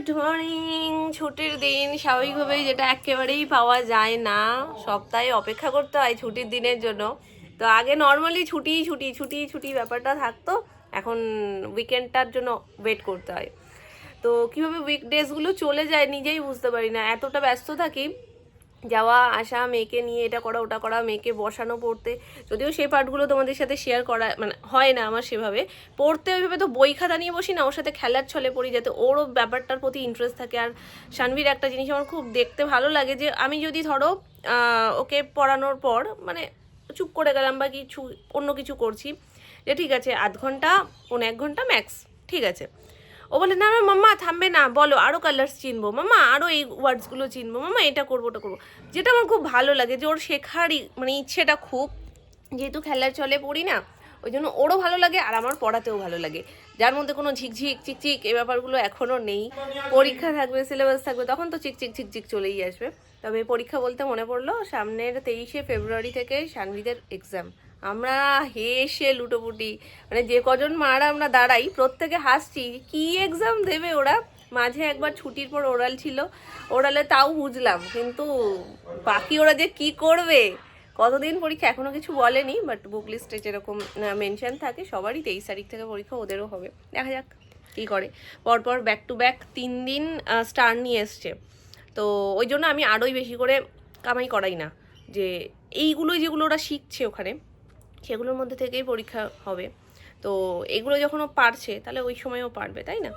Good morning. ছুটির দিন স্বাভাবিকভাবেই যেটা একেবারেই পাওয়া যায় না, সপ্তাহে অপেক্ষা করতে হয় ছুটির দিনের জন্য। তো আগে নর্মালি ছুটি ছুটি ছুটি ছুটি ব্যাপারটা থাকতো, এখন উইকেন্ডটার জন্য ওয়েট করতে হয়। তো কীভাবে উইকডেজগুলো চলে যায় নিজেই বুঝতে পারি না, এতটা ব্যস্ত থাকি। যাওয়া আসা, মেয়েকে নিয়ে এটা করা ওটা করা, মেয়েকে বসানো পড়তে, যদিও সেই পার্টগুলো তোমাদের সাথে শেয়ার করা মানে হয় না আমার সেভাবে। পড়তে ওইভাবে তো বই খাতা নিয়ে বসি না, ওর সাথে খেলার ছলে পড়ি যাতে ওরও ব্যাপারটার প্রতি ইন্টারেস্ট থাকে। আর শানভীর একটা জিনিস আমার খুব দেখতে ভালো লাগে, যে আমি যদি ধরো ওকে পড়ানোর পর মানে চুপ করে গেলাম বা কিছু অন্য কিছু করছি, যে ঠিক আছে আধ ঘন্টা 1 ঘন্টা ম্যাক্স, ঠিক আছে, ও বলে না না মাম্মা থামবে না, বলো আরও কালার্স চিনবো, মাম্মা আরও এই ওয়ার্ডসগুলো চিনবো, মাম্মা এটা করবো ওটা করবো। যেটা আমার খুব ভালো লাগে, যে ওর শেখারই মানে ইচ্ছেটা খুব, যেহেতু খেলার চলে পড়ি না, ওই জন্য ওরও ভালো লাগে আর আমার পড়াতেও ভালো লাগে, যার মধ্যে কোনো ঝিকঝিক চিকচিক এই ব্যাপারগুলো এখনও নেই। পরীক্ষা থাকবে, সিলেবাস থাকবে, তখন তো চিকচিক ঝিকঝিক চলেই আসবে। তবে পরীক্ষা বলতে মনে পড়লো, সামনের 23শে ফেব্রুয়ারি থেকে শানভীদের এক্সাম। আমরা হেসে লুটোপুটি, মানে যে কজন মারা আমরা দাঁড়াই প্রত্যেকে হাসছি, কি এক্সাম দেবে ওরা। মাঝে একবার ছুটির পর ওরাল ছিল, ওরালে তাও বুঝলাম, কিন্তু বাকি ওরা যে কি করবে, কতদিন পরীক্ষা এখনও কিছু বলেনি, বাট বুক লিস্টে যেরকম মেনশন থাকে সবারই 23 তারিখ থেকে পরীক্ষা, ওদেরও হবে, দেখা যাক কী করে। পরপর ব্যাক টু ব্যাক 3 দিন স্টার নিয়ে এসছে, তো ওই জন্য আমি আরোই বেশি করে কামাই করাই না, যে এইগুলোই যেগুলো ওরা শিখছে ওখানে সেগুলোর মধ্যে থেকেই পরীক্ষা হবে। তো এগুলো যখন ও পারছে তাহলে ওই সময়ও পারবে, তাই না?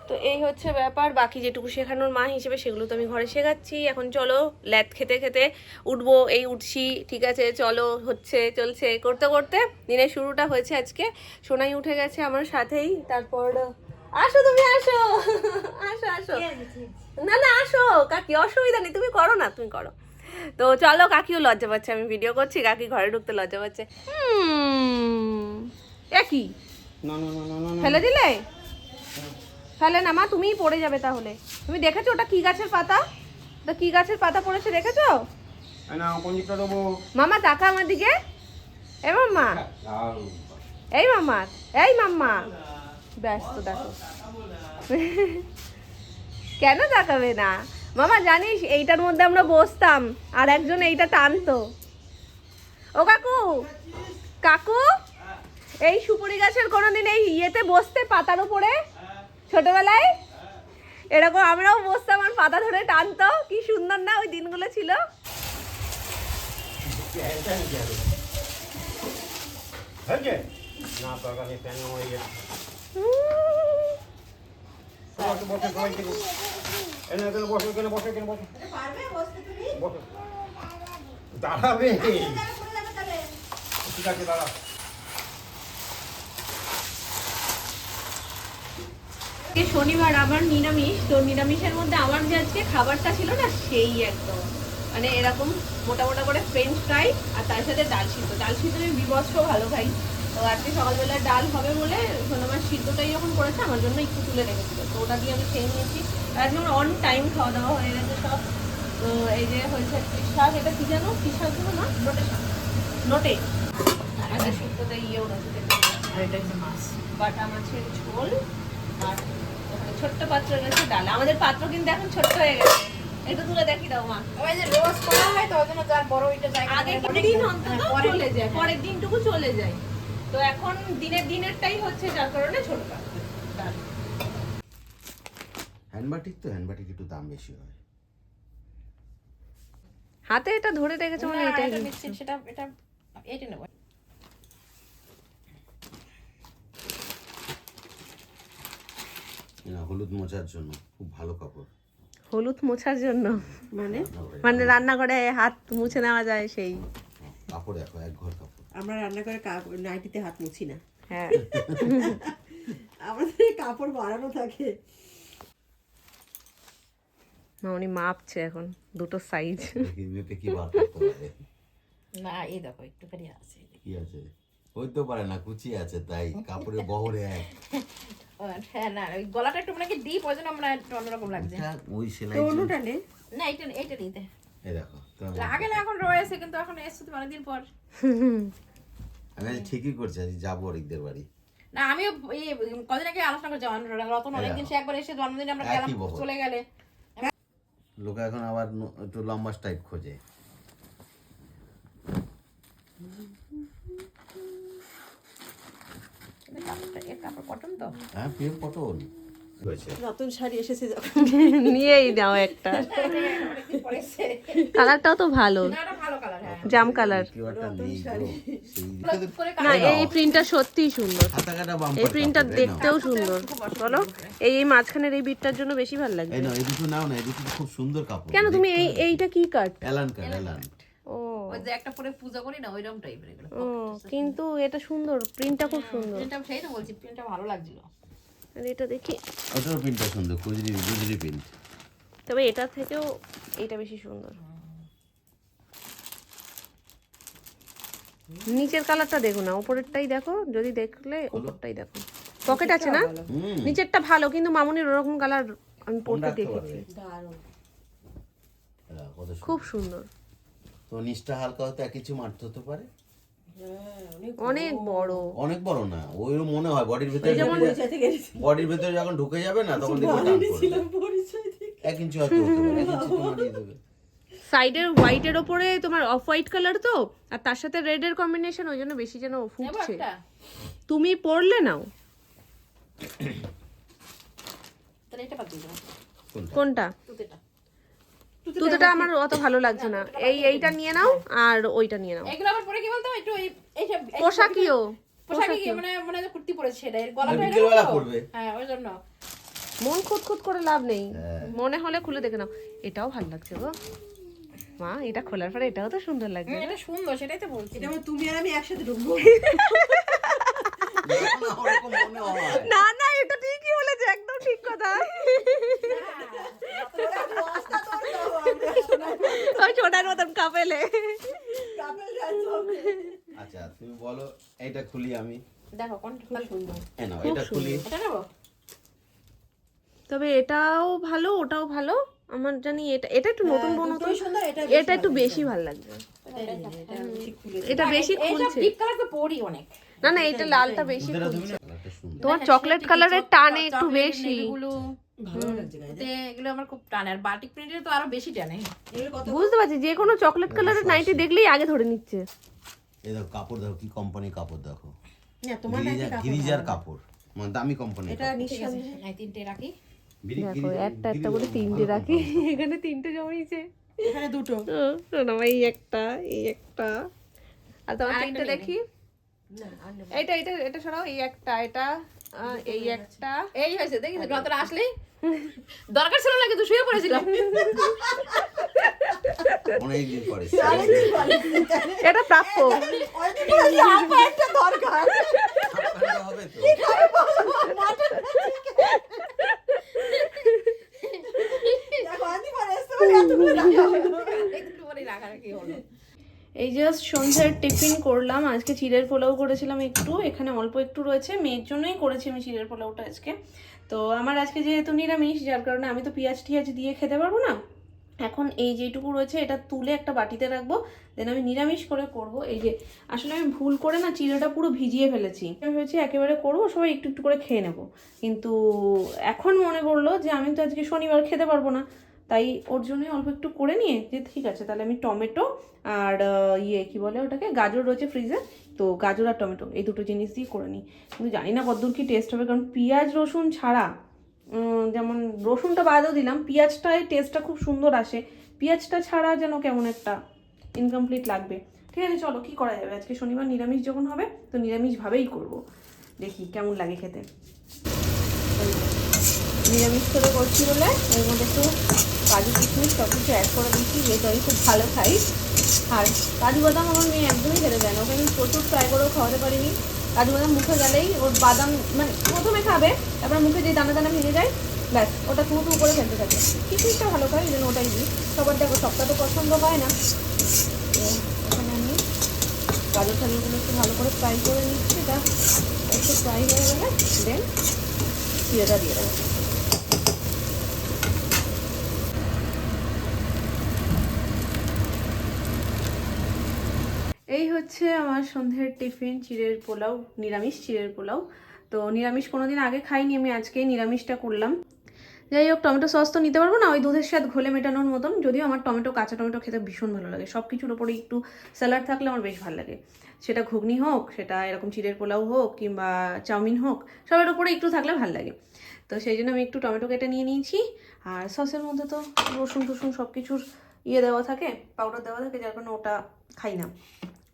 তো এই হচ্ছে ব্যাপার। বাকি যেটুকু শেখানোর মা হিসেবে সেগুলো তো আমি ঘরে শেখাচ্ছি। এখন চলো ল্যাদ খেতে খেতে উঠবো, এই উঠছি, ঠিক আছে চলো, হচ্ছে চলছে করতে করতে দিনের শুরুটা হয়েছে আজকে। সোনাই উঠে গেছে আমার সাথেই, তারপর আসো তুমি আসো আসো আসো, না না আসো কাকি, অসুবিধা নেই, তুমি করো না, তুমি করো। তো চলো, কাকিও লজ্জা পাচ্ছে, আমি ভিডিও করছি, কাকি ঘরে ঢুকতে লজ্জা পাচ্ছে। কি ফেলে দিলে? ফেলে না মা, তুমিই পড়ে যাবে তাহলে। তুমি দেখেছো ওটা কি গাছের পাতা? ওটা কি গাছের পাতা পড়েছে দেখেছো? মামা তাকা আমার দিকে, এ মাম্মা, এই মাম্মা, এই মাম্মা, ব্যস্ত দেখো কেন তাকাবে না? মামা জানিস এইটার মধ্যে আমরা বসতাম আর একজন এইটা টানতো। ও কাকু, কাকু, এই সুপুরি গাছের কোনোদিন এই ইয়েতে বসতে, পাতার উপরে ছোটবেলায় এরকম আমরাও বসতাম আর পাতা ধরে টানতো, কি সুন্দর না ওই দিনগুলো ছিল। দাঁড়াবে, ঠিক আছে দাঁড়া। শনিবার আবার নিরামিষ, তো নিরামিষের মধ্যে আমার যে আজকে খাবারটা ছিল না সেই একদম মানে এরকম মোটা মোটা করে ফ্রেঞ্চ ফ্রাই, আর তার সাথে ডাল সিদ্ধ। ডাল সিদ্ধ আমি বিভৎস ভালো খাই, তো আজকে সকালবেলা ডাল হবে বলে সোনামার সিদ্ধটাই যখন করেছে আমার জন্য একটু তুলে রেখেছিল, তো ওটা দিয়ে আমি খেয়ে নিয়েছি। আর আজকে আমার অন টাইম খাওয়া দাওয়া হয়ে গেছে সব। তো এই যে হয়েছে শাক, এটা কি জানো কি শাক জানো না? নোটে শাক, নোটে, আর একটা সিদ্ধতে ইয়েও রয়েছে, আর এটা হচ্ছে মাছ, বাটা মাছের ঝোল, আর ছোট্ট পাত্র রয়েছে ডাল। আমাদের পাত্র কিন্তু এখন ছোট্ট হয়ে গেছে, একটু তুলে দেখি দাও মা। ওই যে রোজ করা হয় তো ওই জন্য যার বড় ওইটা জায়গা আগে দিন অন্তত চলে যায়, পরের দিনটুকু চলে যায়, তো এখন দিনেরটাই হচ্ছে, যার কারণে ছোট পাত্র ডাল। হ্যান্ডবাটিক তো, হ্যান্ডবাটিক একটু দাম বেশি হয়। হাতে এটা ধরে রেখেছো মানে এটা এটা নিচ্ছি, সেটা এটা এইটা নেব। হলুদ মোছার জন্য খুব ভালো কাপড়। হলুদ মোছার জন্য মানে মানে রান্নাঘরে হাত মুছে নেওয়া যায় সেই কাপড়, দেখো এক ঘর কাপড়। আমরা রান্না করে নাইটিতে হাত মুছি না, হ্যাঁ আমাদের কাপড় বাড়ানো থাকে। উনি মাপছে এখন দুটো সাইজ। মেপে কি বার করতে পারে? না এই দেখো একটুখানি আছে, কি আছে? হইতে পারে না, কুচি আছে তাই কাপড়ের বহরে এক। হ্যাঁ না ওই গলাটা একটু মানে কি ডিপ, ওই জন্য আমরা একটু অন্যরকম লাগছে। ওই সেলাই তো অন্যটা নে না, এইটা নিতে এই দেখো লাগে না, এখন রয়েছে কিন্তু এখন এসছে তো অনেকদিন পর। আমি ঠিকই করছি, আজ যাবো অরিকদের বাড়ি। না আমিও এই কদিন আগে আলোচনা করছি রতন অনেকদিন সে একবার এসে জন্মদিনে আমরা গেলাম একই বহর। চলে গেলে লোক এখন আবার একটু লম্বা টাইপ খোঁজে। কাপড় কটন তো হ্যাঁ পিওর কটন হয়েছে। নতুন শাড়ি এসেছে যখন নিয়েই নাও একটা, অনেকদিন পরে এসে। কালারটাও তো ভালো, না, ওটা ভালো কালার হ্যাঁ জাম কালার। পিওরটা নেই গো, সেই করে না কালার এই প্রিন্টটা সত্যিই সুন্দর, হাতা কাটা এই বাম্পার প্রিন্টটা দেখতেও সুন্দর। বলো এই মাঝখানের এই বিটটার জন্য বেশি ভালো লাগবে। এই না এই দুটো নাও না, এই দুটো খুব সুন্দর কাপড়। কেন তুমি এইটা কি কাট? এলান কাট এলান। ও ওই যে একটা পরে পূজা করি না ওইরকম টাইপের এগুলো ও কিন্তু এটা সুন্দর, প্রিন্টটা খুব সুন্দর। প্রিন্টটা সেই তো বলছি প্রিন্টটা ভালো লাগছিল আর এটা দেখি, ওটার প্রিন্টটা সুন্দর, গুজরি প্রিন্ট। তবে এটা থেকেও এটা বেশি সুন্দর। নিচের কালারটা দেখো না, উপরেরটাই দেখো, যদি দেখলে উপরটাই দেখো। পকেট আছে না, নিচেরটা ভালো, কিন্তু মামুনির ওরকম কালার আমি পরতে দেখেছি, খুব সুন্দর। তো নিচটা হালকা হতে আর কিছু মারতে হতে পারে, অনেক বড়। অনেক বড় না, ওই মনে হয় বডির ভিতরে, বডির ভিতরে যখন ঢুকে যাবে না তখন দেখবে টান পড়বে। 1 ইঞ্চি হয়তো হতে পারে, 1 ইঞ্চি তো মারিয়ে দেবে। সাইডের হোয়াইটের ওপরে তোমার অফ হোয়াইট কালার তো, আর তার সাথে রেড এর কম্বিনেশন, ওই জন্য বেশি যেন ফুটছে। একটা তুমি পরলে নাও। তাহলে এটা বাদ দিয়ে দাও কোনটা? তুতেটা তুতেটা আমার অত ভালো লাগছে না, এইটা নিয়ে নাও আর ওইটা নিয়ে নাও। এগুলো আবার পরে কি বলতো একটু এইসব পোশাকিও, পোশাকি কি মানে মানে কুর্তি পরেছে সেটা এর গলাটা বিকেল বেলা এরকম তো। পরবে। হ্যাঁ ওই জন্য মন খুঁত করে লাভ নেই, মনে হলে খুলে দেখে নাও। এটাও ভালো লাগছে গো মা, এটা খোলার পরে এটাও তো সুন্দর লাগছে। এটা সুন্দর সেটাই তো বলছি এটা মানে তুমি আর আমি একসাথে ঢুকবো। না, ওরকম মনে হয়। না না, এটা ঠিকই বলেছে, একদম ঠিক কথা। ওই ছোটার মতন কাপেলে। আচ্ছা তুমি বলো, এইটা খুলি আমি, দেখো কোনটা সুন্দর এই নাও এটা খুলি। এটা নেবো তবে এটাও ভালো, ওটাও ভালো, আমার জানি এটা একটু নতুন বোন তো, দুটোই সুন্দর, এটা একটু বেশি ভালো লাগবে। ঠিক খুলে এটা বেশি এইসব খুলছে। ডিপ কালার তো পরি অনেক না না, এটা লালটা বেশি দুধেরা তুমি খুলছে। না কালারটা সুন্দর। তোমার চকলেট কালারের টানে একটু বেশি। এগুলো ভালো লাগছে গায়ে। এগুলো আমার খুব টানে আর বাটিক প্রিন্টের তো আরো বেশি টানে এগুলো কত? বুঝতে পারছি, যে কোনো চকলেট কালারের নাইটি দেখলেই আগে ধরে নিচ্ছে। এই দেখো কাপড় দেখো, কি কোম্পানি কাপড় দেখো, না তোমার নাকি কাপড় গিরিজার কাপড়, মানে দামি কোম্পানি। এটা নিঃসন্দেহে এই তিনটে রাখি দেখো একটা একটা করে তিনটে রাখি, এখানে তিনটে জমেছে। এখানে দুটো। শোনো এই একটা, এই একটা, আর তোমার তিনটে দেখি। এইটা এটা এটা সরাও, এই একটা, এটা এই একটা। এই হয়েছে দেখিস রতন আসলেই দরকার ছিল না কিন্তু শুয়ে পড়েছিলাম অনেকদিন পরে এটা প্রাপ্য। একটা দরকার। আপনারটা হবে তো। দেখো আদি পরে আসতে বলে এতগুলো রাখা হলো। একটু পরে রাখারাখি হলো এই জাস্ট সন্ধ্যার টিফিন করলাম। আজকে চিড়ের পোলাও করেছিলাম একটু, এখানে অল্প একটু রয়েছে, মেয়ের জন্যই করেছি আমি চিড়ের পোলাওটা আজকে। তো আমার আজকে যেহেতু নিরামিষ, যার কারণে আমি তো পেঁয়াজ টিয়াজ দিয়ে খেতে পারবো না। এখন এই যেটুকু রয়েছে এটা তুলে একটা বাটিতে রাখবো, দেন আমি নিরামিষ করে করব। এই যে আসলে আমি ভুল করে না চিড়েটা পুরো ভিজিয়ে ফেলেছি, আমি ভেবেছি একেবারে করবো, সবাই একটু একটু করে খেয়ে নেবো, কিন্তু এখন মনে পড়লো যে আমি তো আজকে শনিবার খেতে পারবো না, তাই ওর জন্যই অল্প একটু করে নিয়ে যে ঠিক আছে তাহলে আমি টমেটো আর কি বলে ওটাকে, গাজর রয়েছে ফ্রিজে, তো গাজর আর টমেটো এই দুটো জিনিস দিয়ে করে নিই। কিন্তু জানি না কতদূর কি টেস্ট হবে, কারণ পেঁয়াজ রসুন ছাড়া, যেমন রসুনটা বাদেও দিলাম, পেঁয়াজটায় টেস্টটা খুব সুন্দর আসে, পেঁয়াজটা ছাড়া যেন কেমন একটা ইনকমপ্লিট লাগবে। ঠিক আছে চলো কি করা যাবে, আজকে শনিবার নিরামিষ যখন হবে তো নিরামিষভাবেই করব, দেখি কেমন লাগে খেতে। নিরামিষ করে করছি বলে এর মধ্যে একটু কাজু কিশমিশ সব কিছু অ্যাড করে দিচ্ছি, যেহেতু আমি খুব ভালো খাই। আর কাজু বাদাম আমার মেয়ে একদমই খেতে চায় না, ওকে আমি প্রচুর ট্রাই করেও খাওয়াতে পারিনি। কাজু বাদাম মুখে গেলেই ওর বাদাম মানে প্রথমে খাবে, তারপরে মুখে যে দানা দানা ভেঙে যায় ব্যাস ওটা টু টু করে ফেলতে থাকে। কিশমিশটা ভালো খাই, এই জন্য ওটাই দিই। সবার দেখো সবটা তো পছন্দ হয় না। তো এখানে আমি গাজর টাজরগুলো একটু ভালো করে ফ্রাই করে নিচ্ছি, এটা একটু ফ্রাই হয়ে গেলে দেন চিড়েটা দিয়ে দেবো। এই হচ্ছে আমার সন্ধ্যের টিফিন, চিড়ের পোলাও, নিরামিষ চিড়ের পোলাও। তো নিরামিষ কোনোদিন আগে খাইনি, আমি আজকে নিরামিষটা করলাম। যাই হোক, টমেটো সস তো নিতে পারবো না, ওই দুধের সাথে ঘোলে মেটানোর মতন। যদিও আমার কাঁচা টমেটো খেতে ভীষণ ভালো লাগে, সব কিছুর ওপরে একটু স্যালাড থাকলে আমার বেশ ভালো লাগে। সেটা ঘুগনি হোক, সেটা এরকম চিড়ের পোলাও হোক, কিংবা চাউমিন হোক, সবের ওপরে একটু থাকলে ভালো লাগে। তো সেই জন্য আমি একটু টমেটো কেটে নিয়ে নিয়েছি। আর সসের মধ্যে তো রসুন টসুন সব কিছুর দেওয়া থাকে, পাউডার দেওয়া থাকে, যার কারণে ওটা খাই না।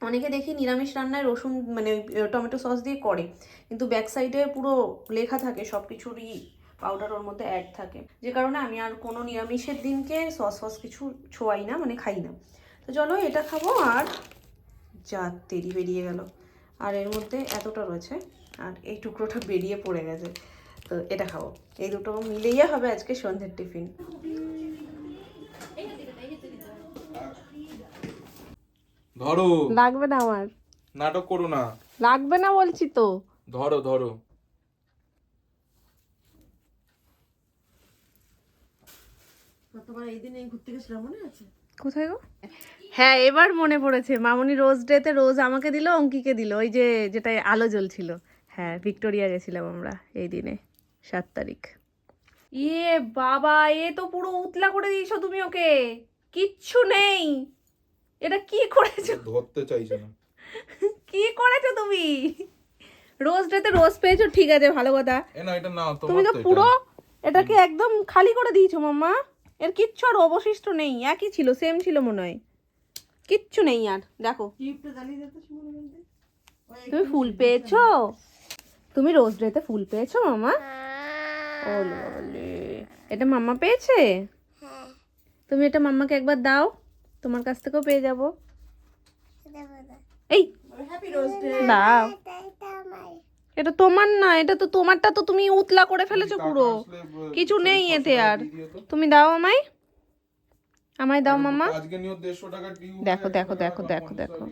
অনেকে দেখি নিরামিষ রান্নায় রসুন মানে টমেটো সস দিয়ে করে, কিন্তু ব্যাক সাইডে পুরো লেখা থাকে সব কিছুরই পাউডার ওর মধ্যে অ্যাড থাকে, যে কারণে আমি আর কোনো নিরামিষের দিনকে সস কিছু ছোঁয়াই না, মানে খাই না। তো চলো এটা খাবো। আর যা তেরি বেরিয়ে গেল, আর এর মধ্যে এতটা রয়েছে, আর এই টুকরোটা বেরিয়ে পড়ে গেছে। তো এটা খাবো, এই দুটো মিলেই হবে আজকে সন্ধ্যের টিফিন। ধরো, লাগবে না আমার, নাটক করো না, লাগবে না বলছি তো। ধরো ধরো। তোমার এই দিনে ঘুরতে গেছিলাম মনে আছে? কোথায় গো? হ্যাঁ, এবার মনে পড়েছে, মামনি রোজ ডেতে রোজ আমাকে দিল, অঙ্কিকে দিল, ওই যে যেটায় আলো জ্বলছিল। হ্যাঁ, ভিক্টোরিয়া গেছিলাম আমরা এই দিনে, 7 তারিখ। ইয়ে বাবা, এ তো পুরো উতলা করে দিয়েছো তুমি ওকে, কিচ্ছু নেই। এটা কি করেছো? ধরতে চাইছে না। কি করেছো তুমি? রোজ ডেতে রোজ পেয়েছো, ঠিক আছে, ভালো কথা। এ না, এটা না, তুমি তোমার তো তো এটা। পুরো এটাকে একদম খালি করে দিয়েছো মাম্মা। এর কিচ্ছু আর অবশিষ্ট নেই, একই ছিল, সেম ছিল মনে হয়, কিচ্ছু নেই আর। দেখো, গিফটটা জ্বালিয়ে যেত মনে মধ্যে। তুমি ফুল পেয়েছো, তুমি রোজ ডেতে ফুল পেয়েছো মামা? ওলে ওলে, এটা মাম্মা পেয়েছে? তুমি এটা মাম্মাকে একবার দাও, তোমার কাছ থেকেও পেয়ে যাবো। এই হ্যাপি রোজ ডে। দাও, এটা তোমার না, এটা তো তোমারটা তো তুমি উতলা করে ফেলেছো পুরো, কিছু নেই এতে আর। তুমি দাও আমায়, আমায় দাও মামা। আজকে নিও 150 টাকা ডিউ। দেখো দেখো দেখো দেখো দেখো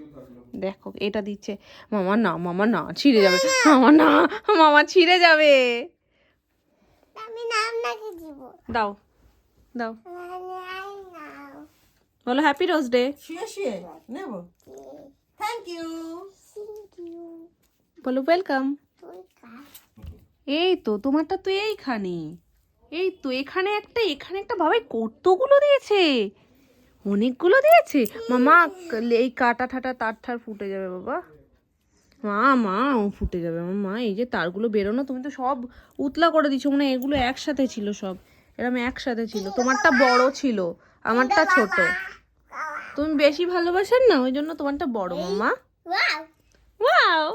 দেখো, এটা দিচ্ছে। মামা না, মামা না, ছিঁড়ে যাবে, মামা না, মামা ছিঁড়ে যাবে। দাও দাও, বলো হ্যাপি রোজ ডে, শুয়ে শুয়ে নেব। Thank you. বলো ওয়েলকাম। এই তো তোমারটা তো এইখানে, এই তো এখানে একটা বাবাই কতগুলো দিয়েছে, অনেকগুলো দিয়েছে মামা। এই কাটা ঠাটা তার ঠার ফুটে যাবে বাবা, মা ফুটে যাবে মামা। এই যে তারগুলো বেরোনো, তুমি তো সব উতলা করে দিচ্ছ, মানে এগুলো একসাথে ছিল, সব এরম একসাথে ছিল। তোমারটা বড় ছিল, আমারটা ছোট। তুমি বেশি ভালোবাসেন না, ওই জন্য তোমারটা বড় মামা। ওয়াও।